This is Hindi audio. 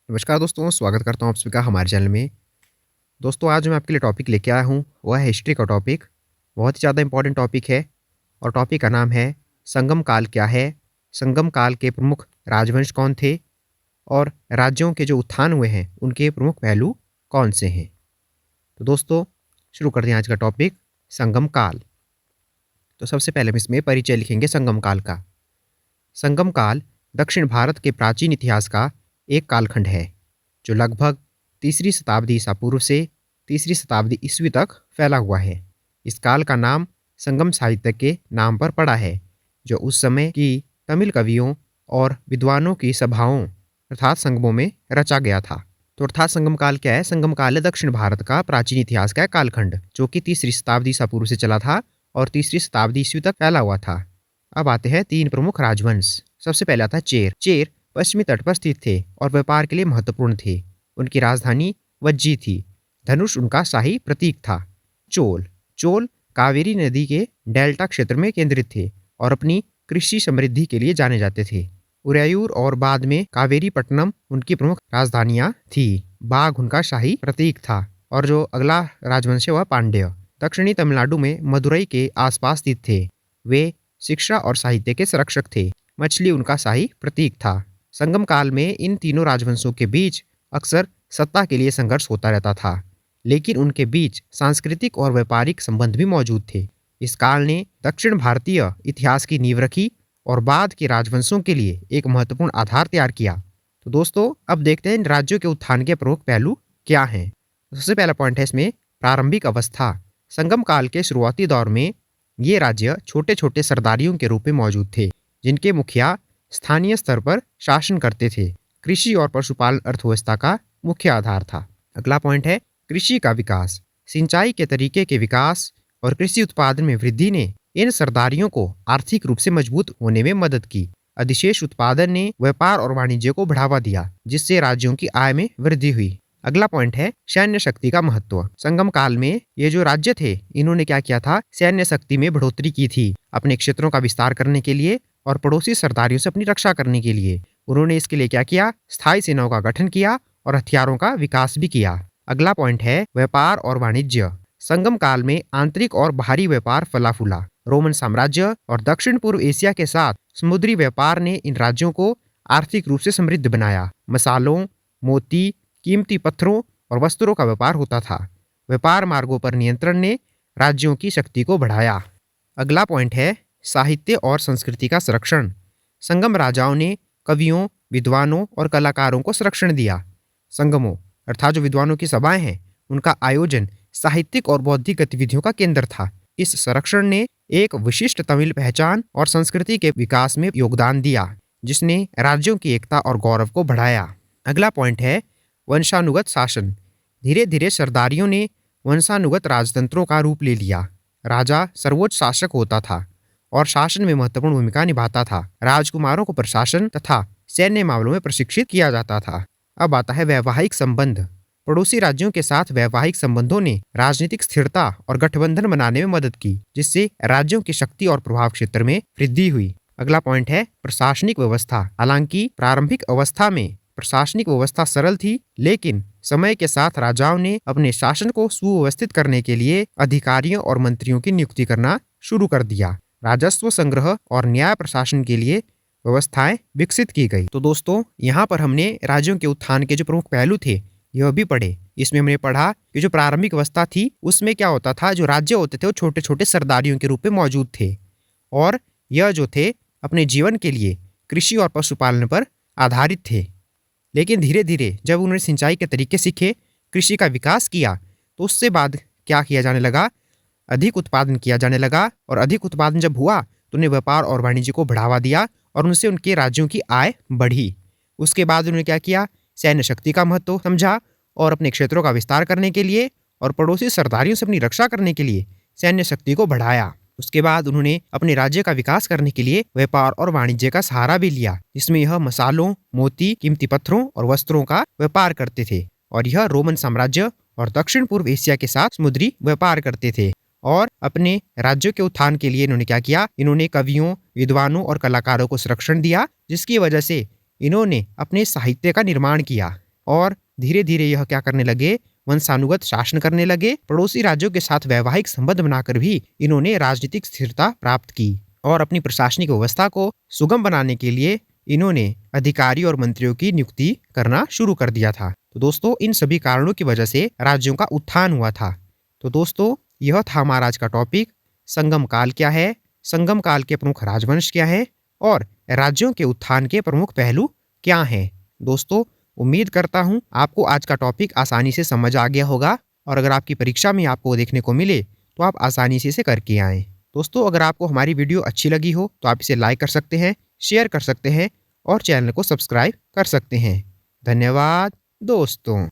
नमस्कार दोस्तों, स्वागत करता हूँ आप सभी का हमारे चैनल में। दोस्तों, आज मैं आपके लिए टॉपिक लेके आया हूँ, वो है हिस्ट्री का टॉपिक। बहुत ही ज़्यादा इम्पोर्टेंट टॉपिक है और टॉपिक का नाम है संगम काल क्या है? संगम काल के प्रमुख राजवंश कौन थे? और राज्यों के जो उत्थान हुए हैं, उनके प्रमुख पहलू कौन से हैं? तो दोस्तों, शुरू करते हैं आज का टॉपिक संगम काल। तो सबसे पहले हम इसमें परिचय लिखेंगे संगम काल का। संगम काल दक्षिण भारत के प्राचीन इतिहास का एक कालखंड है जो लगभग तीसरी शताब्दी ईसा पूर्व से तीसरी शताब्दी ईस्वी तक फैला हुआ है। इस काल का नाम संगम साहित्य के नाम पर पड़ा है, जो उस समय की तमिल कवियों और विद्वानों की सभाओं अर्थात संगमों में रचा गया था। तो अर्थात संगम काल क्या है? संगम काल है दक्षिण भारत का प्राचीन इतिहास का कालखंड जो कि तीसरी शताब्दी ईसा पूर्व से चला था और तीसरी शताब्दी ईस्वी तक फैला हुआ था। अब आते हैं तीन प्रमुख राजवंश। सबसे पहले आता है चेर। चेर पश्चिमी तट पर स्थित थे और व्यापार के लिए महत्वपूर्ण थे। उनकी राजधानी वज्जी थी। धनुष उनका शाही प्रतीक था। चोल। चोल कावेरी नदी के डेल्टा क्षेत्र में केंद्रित थे और अपनी कृषि समृद्धि के लिए जाने जाते थे। उरैयूर और बाद में कावेरी पट्टनम उनकी प्रमुख राजधानियां थी। बाघ उनका शाही प्रतीक था। और जो अगला राजवंश है वह पांड्य। दक्षिणी तमिलनाडु में मदुरई के आसपास स्थित थे। वे शिक्षा और साहित्य के संरक्षक थे। मछली उनका शाही प्रतीक था। संगम काल में इन तीनों राजवंशों के बीच अक्सर सत्ता के लिए संघर्ष होता रहता था, लेकिन उनके बीच सांस्कृतिक और व्यापारिक संबंध भी मौजूद थे। इस काल ने दक्षिण भारतीय इतिहास की नींव रखी और बाद के राजवंशों के लिए एक महत्वपूर्ण आधार तैयार किया। तो दोस्तों, अब देखते हैं इन राज्यों के उत्थान के प्रमुख पहलू क्या हैं। सबसे पहला पॉइंट है इसमें प्रारंभिक अवस्था। संगम काल के शुरुआती दौर में ये राज्य छोटे छोटे सरदारियों के रूप में मौजूद थे, जिनके मुखिया स्थानीय स्तर पर शासन करते थे। कृषि और पशुपालन अर्थव्यवस्था का मुख्य आधार था। अगला पॉइंट है कृषि का विकास। सिंचाई के तरीके के विकास और कृषि उत्पादन में वृद्धि ने इन सरदारियों को आर्थिक रूप से मजबूत होने में मदद की। अधिशेष उत्पादन ने व्यापार और वाणिज्य को बढ़ावा दिया, जिससे राज्यों की आय में वृद्धि हुई। अगला पॉइंट है सैन्य शक्ति का महत्व। संगम काल में ये जो राज्य थे, इन्होंने क्या किया था? सैन्य शक्ति में बढ़ोतरी की थी अपने क्षेत्रों का विस्तार करने के लिए और पड़ोसी सरदारियों से अपनी रक्षा करने के लिए। उन्होंने इसके लिए क्या किया? स्थायी सेनाओं का गठन किया और हथियारों का विकास भी किया। अगला पॉइंट है व्यापार और वाणिज्य। संगम काल में आंतरिक और बाहरी व्यापार फला फूला। रोमन साम्राज्य और दक्षिण पूर्व एशिया के साथ समुद्री व्यापार ने इन राज्यों को आर्थिक रूप से समृद्ध बनाया। मसालों, मोती, कीमती पत्थरों और वस्त्रों का व्यापार होता था। व्यापार मार्गों पर नियंत्रण ने राज्यों की शक्ति को बढ़ाया। अगला पॉइंट है साहित्य और संस्कृति का संरक्षण। संगम राजाओं ने कवियों, विद्वानों और कलाकारों को संरक्षण दिया। संगमों अर्थात जो विद्वानों की सभाएं हैं, उनका आयोजन साहित्यिक और बौद्धिक गतिविधियों का केंद्र था। इस संरक्षण ने एक विशिष्ट तमिल पहचान और संस्कृति के विकास में योगदान दिया, जिसने राज्यों की एकता और गौरव को बढ़ाया। अगला पॉइंट है वंशानुगत शासन। धीरे धीरे सरदारियों ने वंशानुगत राजतंत्रों का रूप ले लिया। राजा सर्वोच्च शासक होता था और शासन में महत्वपूर्ण भूमिका निभाता था। राजकुमारों को प्रशासन तथा सैन्य मामलों में प्रशिक्षित किया जाता था। अब आता है वैवाहिक संबंध। पड़ोसी राज्यों के साथ वैवाहिक संबंधों ने राजनीतिक स्थिरता और गठबंधन बनाने में मदद की, जिससे राज्यों की शक्ति और प्रभाव क्षेत्र में वृद्धि हुई। अगला पॉइंट है प्रशासनिक व्यवस्था। हालांकि प्रारंभिक अवस्था में प्रशासनिक व्यवस्था सरल थी, लेकिन समय के साथ राजाओं ने अपने शासन को सुव्यवस्थित करने के लिए अधिकारियों और मंत्रियों की नियुक्ति करना शुरू कर दिया। राजस्व संग्रह और न्याय प्रशासन के लिए व्यवस्थाएं विकसित की गई। तो दोस्तों, यहाँ पर हमने राज्यों के उत्थान के जो प्रमुख पहलू थे यह भी पढ़े। इसमें हमने पढ़ा कि जो प्रारंभिक अवस्था थी उसमें क्या होता था, जो राज्य होते थे वो छोटे छोटे सरदारियों के रूप में मौजूद थे और यह जो थे अपने जीवन के लिए कृषि और पशुपालन पर आधारित थे। लेकिन धीरे धीरे जब उन्होंने सिंचाई के तरीके सीखे, कृषि का विकास किया, तो उससे बाद क्या किया जाने लगा? अधिक उत्पादन किया जाने लगा और अधिक उत्पादन जब हुआ तो उन्हें व्यापार और वाणिज्य को बढ़ावा दिया और उनसे उनके राज्यों की आय बढ़ी। उसके बाद उन्होंने क्या किया? सैन्य शक्ति का महत्व समझा और अपने क्षेत्रों का विस्तार करने के लिए और पड़ोसी सरदारियों से अपनी रक्षा करने के लिए सैन्य शक्ति को बढ़ाया। उसके बाद उन्होंने अपने राज्य का विकास करने के लिए व्यापार और वाणिज्य का सहारा भी लिया, जिसमें यह मसालों, मोती, कीमती पत्थरों और वस्त्रों का व्यापार करते थे। और यह रोमन साम्राज्य और दक्षिण पूर्व एशिया के साथ समुद्री व्यापार करते थे। और अपने राज्यों के उत्थान के लिए इन्होंने क्या किया? इन्होंने कवियों, विद्वानों और कलाकारों को संरक्षण दिया, जिसकी वजह से इन्होंने अपने साहित्य का निर्माण किया और धीरे धीरे यह क्या करने लगे, वंशानुगत शासन करने लगे। पड़ोसी राज्यों के साथ वैवाहिक संबंध बनाकर भी इन्होंने राजनीतिक स्थिरता प्राप्त की और अपनी प्रशासनिक व्यवस्था को सुगम बनाने के लिए इन्होंने अधिकारी और मंत्रियों की नियुक्ति करना शुरू कर दिया था। तो दोस्तों, इन सभी कारणों की वजह से राज्यों का उत्थान हुआ था। तो दोस्तों, यह था हमारा आज का टॉपिक, संगम काल क्या है, संगम काल के प्रमुख राजवंश क्या है और राज्यों के उत्थान के प्रमुख पहलू क्या हैं। दोस्तों, उम्मीद करता हूं आपको आज का टॉपिक आसानी से समझ आ गया होगा और अगर आपकी परीक्षा में आपको देखने को मिले तो आप आसानी से इसे करके आएँ। दोस्तों, अगर आपको हमारी वीडियो अच्छी लगी हो तो आप इसे लाइक कर सकते हैं, शेयर कर सकते हैं और चैनल को सब्सक्राइब कर सकते हैं। धन्यवाद दोस्तों।